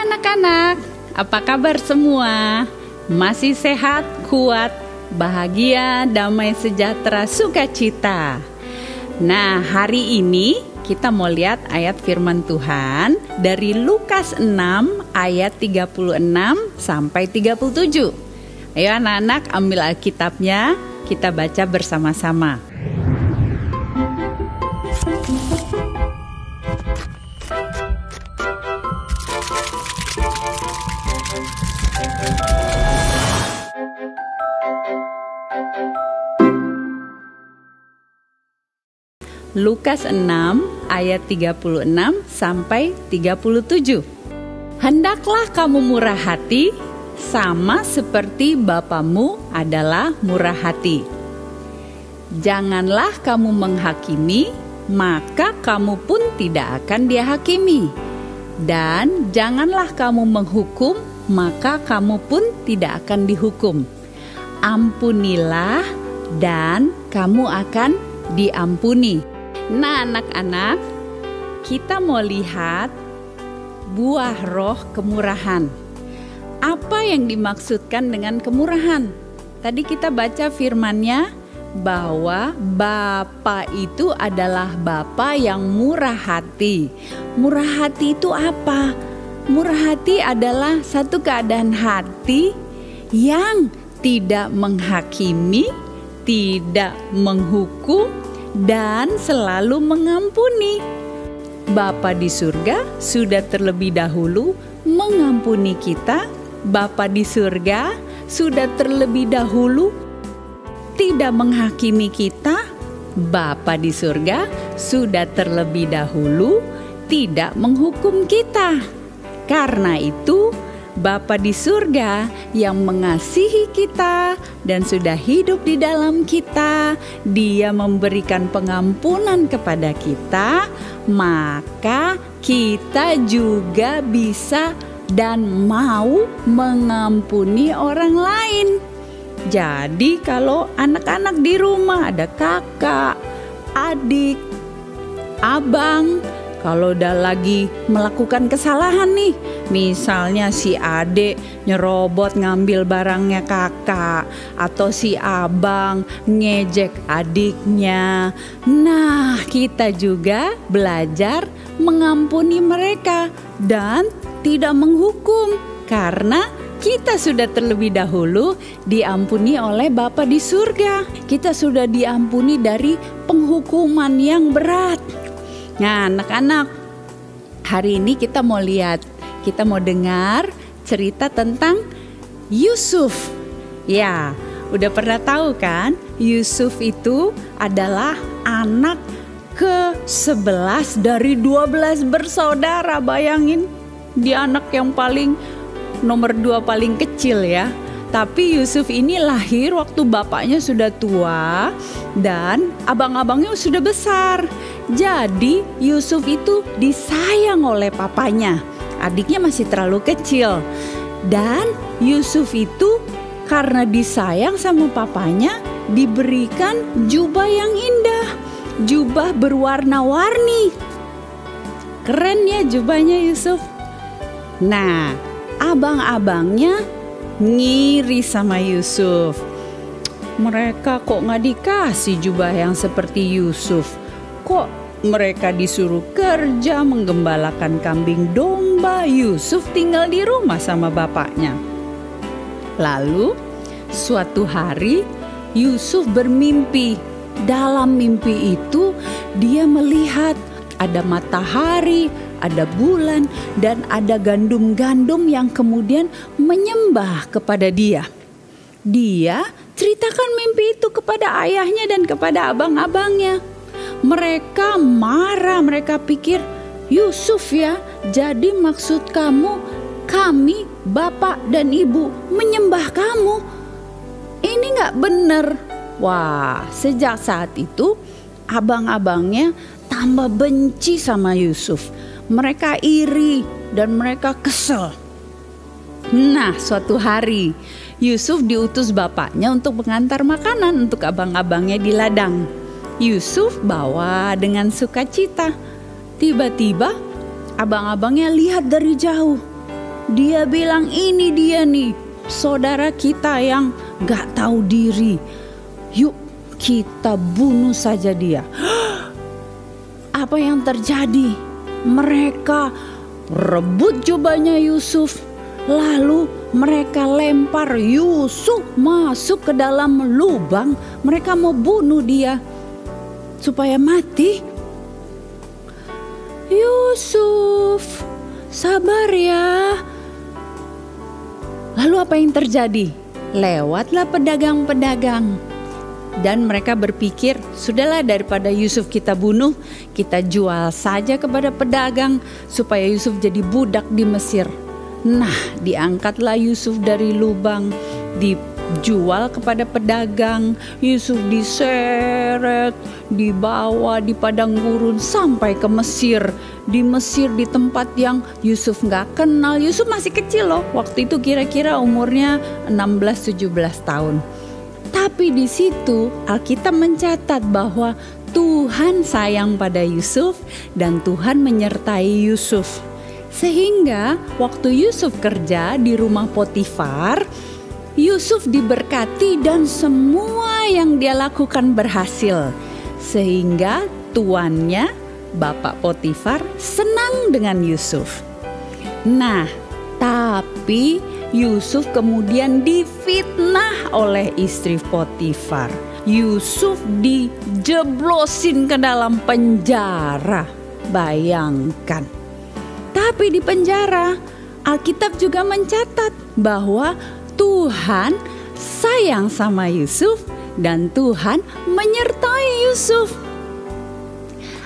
anak-anak, apa kabar semua? Masih sehat, kuat, bahagia, damai sejahtera, sukacita. Nah, hari ini kita mau lihat ayat firman Tuhan dari Lukas 6 ayat 36 sampai 37. Ayo anak-anak ambil Alkitabnya, kita baca bersama-sama. Lukas 6 ayat 36 sampai 37. Hendaklah kamu murah hati, sama seperti Bapamu adalah murah hati. Janganlah kamu menghakimi, maka kamu pun tidak akan dihakimi. Dan janganlah kamu menghukum, maka kamu pun tidak akan dihukum. Ampunilah dan kamu akan diampuni. Nah, anak-anak, kita mau lihat buah roh kemurahan. Apa yang dimaksudkan dengan kemurahan? Tadi kita baca firman-Nya bahwa Bapa itu adalah Bapa yang murah hati. Murah hati itu apa? Murah hati adalah satu keadaan hati yang tidak menghakimi, tidak menghukum, dan selalu mengampuni. Bapa di surga sudah terlebih dahulu mengampuni kita. Bapa di surga sudah terlebih dahulu tidak menghakimi kita. Bapa di surga sudah terlebih dahulu tidak menghukum kita. Karena itu Bapa di surga yang mengasihi kita dan sudah hidup di dalam kita, Dia memberikan pengampunan kepada kita, maka kita juga bisa dan mau mengampuni orang lain. Jadi kalau anak-anak di rumah ada kakak, adik, abang, kalau udah lagi melakukan kesalahan nih, misalnya si adik nyerobot ngambil barangnya kakak, atau si abang ngejek adiknya. Nah, kita juga belajar mengampuni mereka dan tidak menghukum, karena kita sudah terlebih dahulu diampuni oleh Bapa di surga. Kita sudah diampuni dari penghukuman yang berat. Nah, anak-anak, hari ini kita mau dengar cerita tentang Yusuf. Ya, udah pernah tahu kan? Yusuf itu adalah anak ke-11 dari 12 bersaudara. Bayangin, dia anak yang nomor 2 paling kecil ya. Tapi Yusuf ini lahir waktu bapaknya sudah tua dan abang-abangnya sudah besar. Jadi Yusuf itu disayang oleh papanya. Adiknya masih terlalu kecil. Dan Yusuf itu karena disayang sama papanya diberikan jubah yang indah. Jubah berwarna-warni. Keren ya jubahnya Yusuf. Nah, abang-abangnya ngiri sama Yusuf. Mereka kok gak dikasih jubah yang seperti Yusuf? Kok mereka disuruh kerja menggembalakan kambing domba, Yusuf tinggal di rumah sama bapaknya. Lalu suatu hari Yusuf bermimpi. Dalam mimpi itu dia melihat ada matahari, ada bulan, dan ada gandum-gandum yang kemudian menyembah kepada dia. Dia ceritakan mimpi itu kepada ayahnya dan kepada abang-abangnya. Mereka marah, mereka pikir, Yusuf ya, jadi maksud kamu kami, bapak dan ibu menyembah kamu. Ini gak benar. Wah, sejak saat itu abang-abangnya tambah benci sama Yusuf. Mereka iri dan mereka kesel. Nah, suatu hari Yusuf diutus bapaknya untuk mengantar makanan untuk abang-abangnya di ladang. Yusuf bawa dengan sukacita. Tiba-tiba abang-abangnya lihat dari jauh. Dia bilang, ini dia nih saudara kita yang gak tahu diri. Yuk kita bunuh saja dia. Apa yang terjadi? Mereka rebut jubahnya Yusuf, lalu mereka lempar Yusuf masuk ke dalam lubang. Mereka mau bunuh dia supaya mati. Yusuf, sabar ya. Lalu apa yang terjadi? Lewatlah pedagang-pedagang. Dan mereka berpikir, sudahlah daripada Yusuf kita bunuh, kita jual saja kepada pedagang supaya Yusuf jadi budak di Mesir. Nah, diangkatlah Yusuf dari lubang, dijual kepada pedagang. Yusuf diseret, dibawa di padang gurun sampai ke Mesir. Di Mesir, di tempat yang Yusuf gak kenal. Yusuf masih kecil loh, waktu itu kira-kira umurnya 16-17 tahun. Tapi di situ Alkitab mencatat bahwa Tuhan sayang pada Yusuf dan Tuhan menyertai Yusuf. Sehingga waktu Yusuf kerja di rumah Potifar, Yusuf diberkati dan semua yang dia lakukan berhasil. Sehingga tuannya, Bapak Potifar, senang dengan Yusuf. Nah, tapi Yusuf kemudian difitnah oleh istri Potifar. Yusuf dijeblosin ke dalam penjara. Bayangkan. Tapi di penjara, Alkitab juga mencatat bahwa Tuhan sayang sama Yusuf dan Tuhan menyertai Yusuf.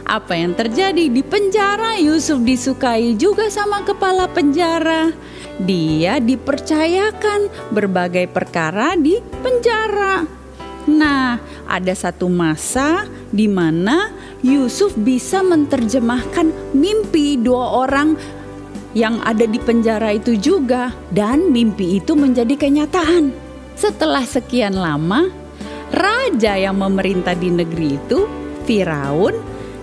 Apa yang terjadi di penjara? Yusuf disukai juga sama kepala penjara. Dia dipercayakan berbagai perkara di penjara. Nah, ada satu masa di mana Yusuf bisa menerjemahkan mimpi dua orang yang ada di penjara itu juga, dan mimpi itu menjadi kenyataan. Setelah sekian lama, raja yang memerintah di negeri itu, Firaun,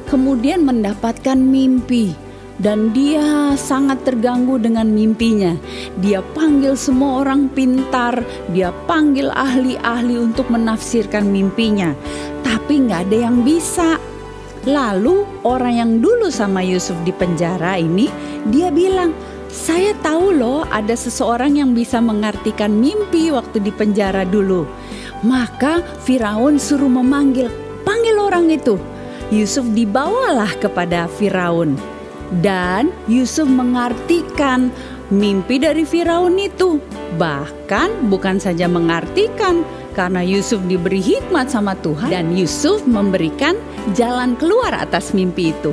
kemudian mendapatkan mimpi. Dan dia sangat terganggu dengan mimpinya. Dia panggil semua orang pintar, dia panggil ahli-ahli untuk menafsirkan mimpinya. Tapi gak ada yang bisa. Lalu orang yang dulu sama Yusuf di penjara ini, dia bilang, saya tahu loh ada seseorang yang bisa mengartikan mimpi waktu di penjara dulu. Maka Firaun suruh panggil orang itu. Yusuf dibawalah kepada Firaun. Dan Yusuf mengartikan mimpi dari Firaun itu. Bahkan bukan saja mengartikan, karena Yusuf diberi hikmat sama Tuhan dan Yusuf memberikan jalan keluar atas mimpi itu.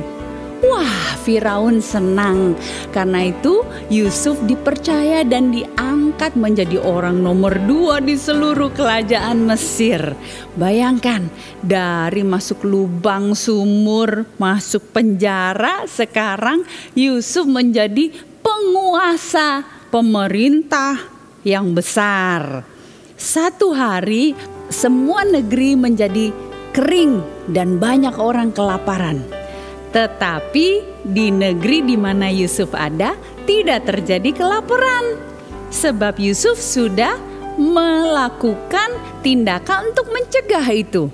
Wah, Firaun senang. Karena itu Yusuf dipercaya dan diangkat menjadi orang nomor 2 di seluruh kerajaan Mesir. Bayangkan, dari masuk lubang sumur, masuk penjara, sekarang Yusuf menjadi penguasa pemerintah yang besar. Satu hari semua negeri menjadi kering dan banyak orang kelaparan. Tetapi di negeri di mana Yusuf ada tidak terjadi kelaparan. Sebab Yusuf sudah melakukan tindakan untuk mencegah itu.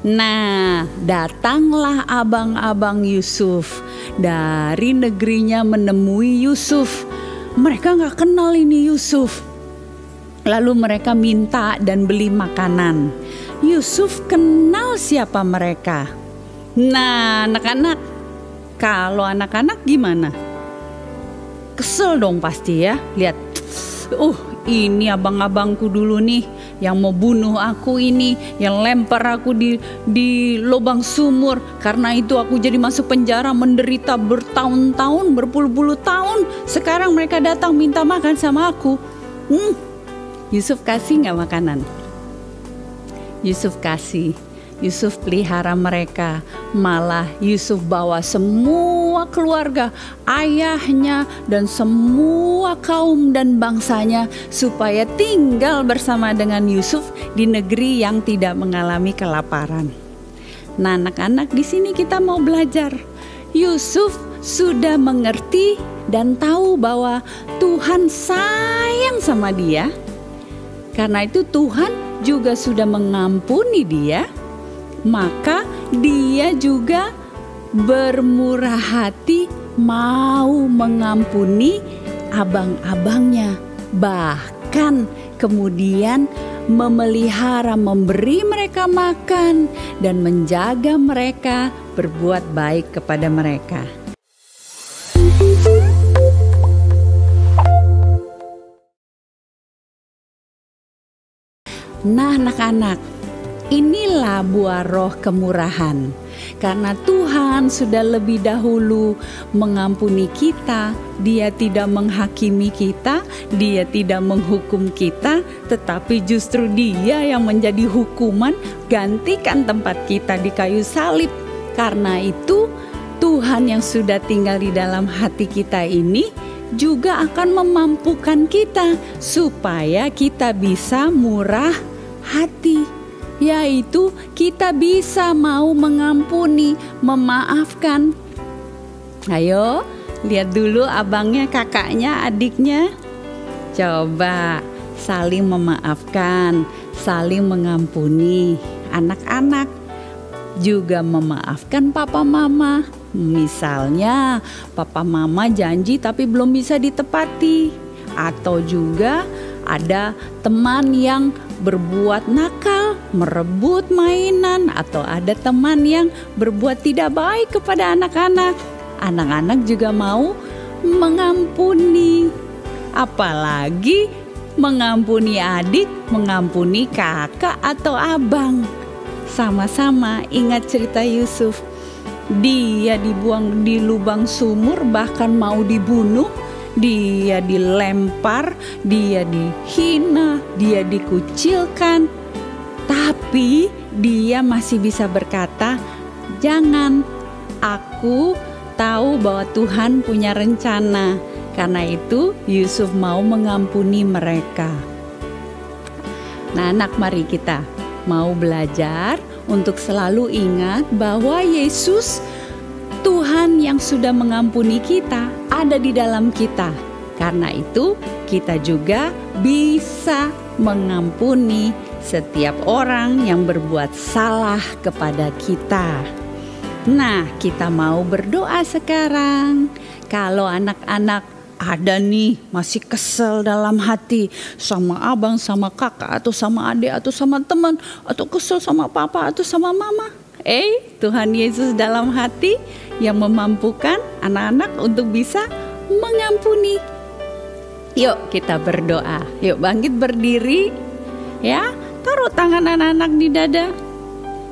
Nah, datanglah abang-abang Yusuf dari negerinya menemui Yusuf. Mereka gak kenal ini Yusuf. Lalu mereka minta dan beli makanan. Yusuf kenal siapa mereka. Nah, anak-anak, kalau anak-anak gimana? Kesel dong pasti ya. Lihat, ini abang-abangku dulu nih yang mau bunuh aku ini, yang lempar aku di lubang sumur. Karena itu aku jadi masuk penjara menderita bertahun-tahun, berpuluh-puluh tahun. Sekarang mereka datang minta makan sama aku. Yusuf kasih gak makanan? Yusuf kasih. Yusuf pelihara mereka. Malah Yusuf bawa semua keluarga, ayahnya dan semua kaum dan bangsanya supaya tinggal bersama dengan Yusuf di negeri yang tidak mengalami kelaparan. Nah, anak-anak, di sini kita mau belajar. Yusuf sudah mengerti dan tahu bahwa Tuhan sayang sama dia. Karena itu Tuhan juga sudah mengampuni dia, maka dia juga bermurah hati mau mengampuni abang-abangnya. Bahkan kemudian memelihara, memberi mereka makan dan menjaga mereka, berbuat baik kepada mereka. Nah, anak-anak, inilah buah roh kemurahan. Karena Tuhan sudah lebih dahulu mengampuni kita, Dia tidak menghakimi kita, Dia tidak menghukum kita, tetapi justru Dia yang menjadi hukuman, gantikan tempat kita di kayu salib. Karena itu, Tuhan yang sudah tinggal di dalam hati kita ini juga akan memampukan kita supaya kita bisa murah hati, yaitu kita bisa mau mengampuni, memaafkan. Ayo, lihat dulu abangnya, kakaknya, adiknya. Coba saling memaafkan, saling mengampuni. Anak-anak juga memaafkan papa mama. Misalnya papa mama janji tapi belum bisa ditepati. Atau juga ada teman yang berbuat nakal, merebut mainan, atau ada teman yang berbuat tidak baik kepada anak-anak. Anak-anak juga mau mengampuni, apalagi mengampuni adik, mengampuni kakak atau abang. Sama-sama ingat cerita Yusuf. Dia dibuang di lubang sumur, bahkan mau dibunuh. Dia dilempar, dia dihina, dia dikucilkan. Tapi dia masih bisa berkata, "Jangan, aku tahu bahwa Tuhan punya rencana." Karena itu Yusuf mau mengampuni mereka. Nah, anak, mari kita mau belajar untuk selalu ingat bahwa Yesus, Tuhan yang sudah mengampuni kita, ada di dalam kita. Karena itu kita juga bisa mengampuni setiap orang yang berbuat salah kepada kita. Nah, kita mau berdoa sekarang. Kalau anak-anak ada nih masih kesel dalam hati sama abang, sama kakak, atau sama adik, atau sama teman, atau kesel sama papa, atau sama mama, Tuhan Yesus dalam hati yang memampukan anak-anak untuk bisa mengampuni. Yuk kita berdoa. Yuk bangkit berdiri, ya, taruh tangan anak-anak di dada.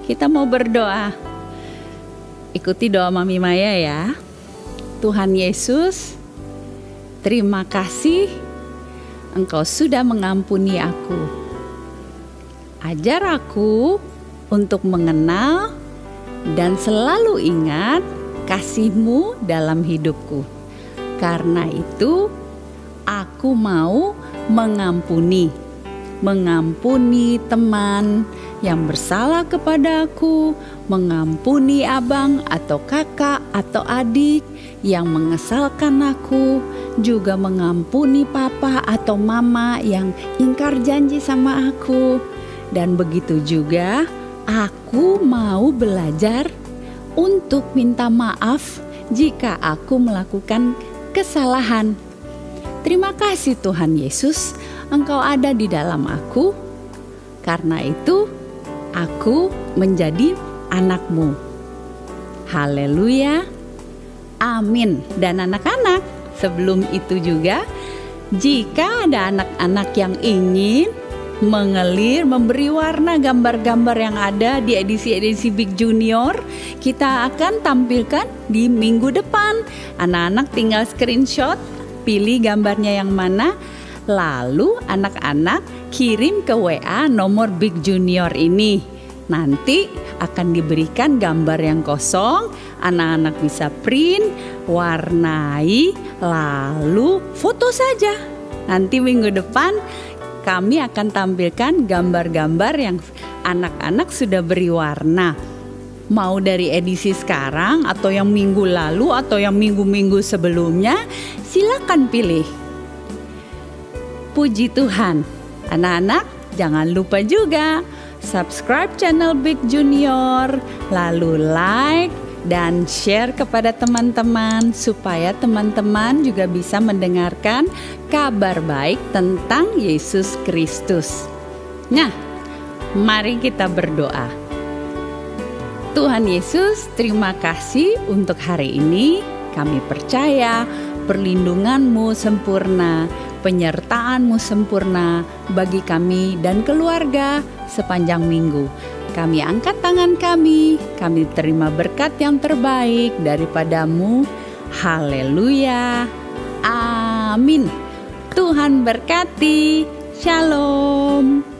Kita mau berdoa. Ikuti doa Mami Maya ya. Tuhan Yesus, terima kasih Engkau sudah mengampuni aku. Ajar aku untuk mengenal dan selalu ingat kasih-Mu dalam hidupku. Karena itu aku mau mengampuni teman yang bersalah kepada aku, mengampuni abang atau kakak atau adik yang mengesalkan aku, juga mengampuni papa atau mama yang ingkar janji sama aku. Dan begitu juga aku mau belajar untuk minta maaf jika aku melakukan kesalahan. Terima kasih Tuhan Yesus, Engkau ada di dalam aku. Karena itu aku menjadi anak-Mu. Haleluya. Amin. Dan anak-anak, sebelum itu juga, jika ada anak-anak yang ingin mengelir, memberi warna gambar-gambar yang ada di edisi-edisi Big Junior, kita akan tampilkan di minggu depan. Anak-anak tinggal screenshot, pilih gambarnya yang mana, lalu anak-anak kirim ke WA nomor Big Junior ini. Nanti akan diberikan gambar yang kosong, anak-anak bisa print, warnai, lalu foto saja. Nanti minggu depan kami akan tampilkan gambar-gambar yang anak-anak sudah beri warna. Mau dari edisi sekarang atau yang minggu lalu atau yang minggu-minggu sebelumnya, Silakan pilih. Puji Tuhan. Anak-anak, jangan lupa juga subscribe channel Big Junior, lalu like dan share kepada teman-teman supaya teman-teman juga bisa mendengarkan kabar baik tentang Yesus Kristus. Nah, mari kita berdoa. Tuhan Yesus, terima kasih untuk hari ini. Kami percaya perlindungan-Mu sempurna, penyertaan-Mu sempurna bagi kami dan keluarga sepanjang minggu. Kami angkat tangan kami terima berkat yang terbaik daripada-Mu. Haleluya. Amin. Tuhan berkati. Shalom.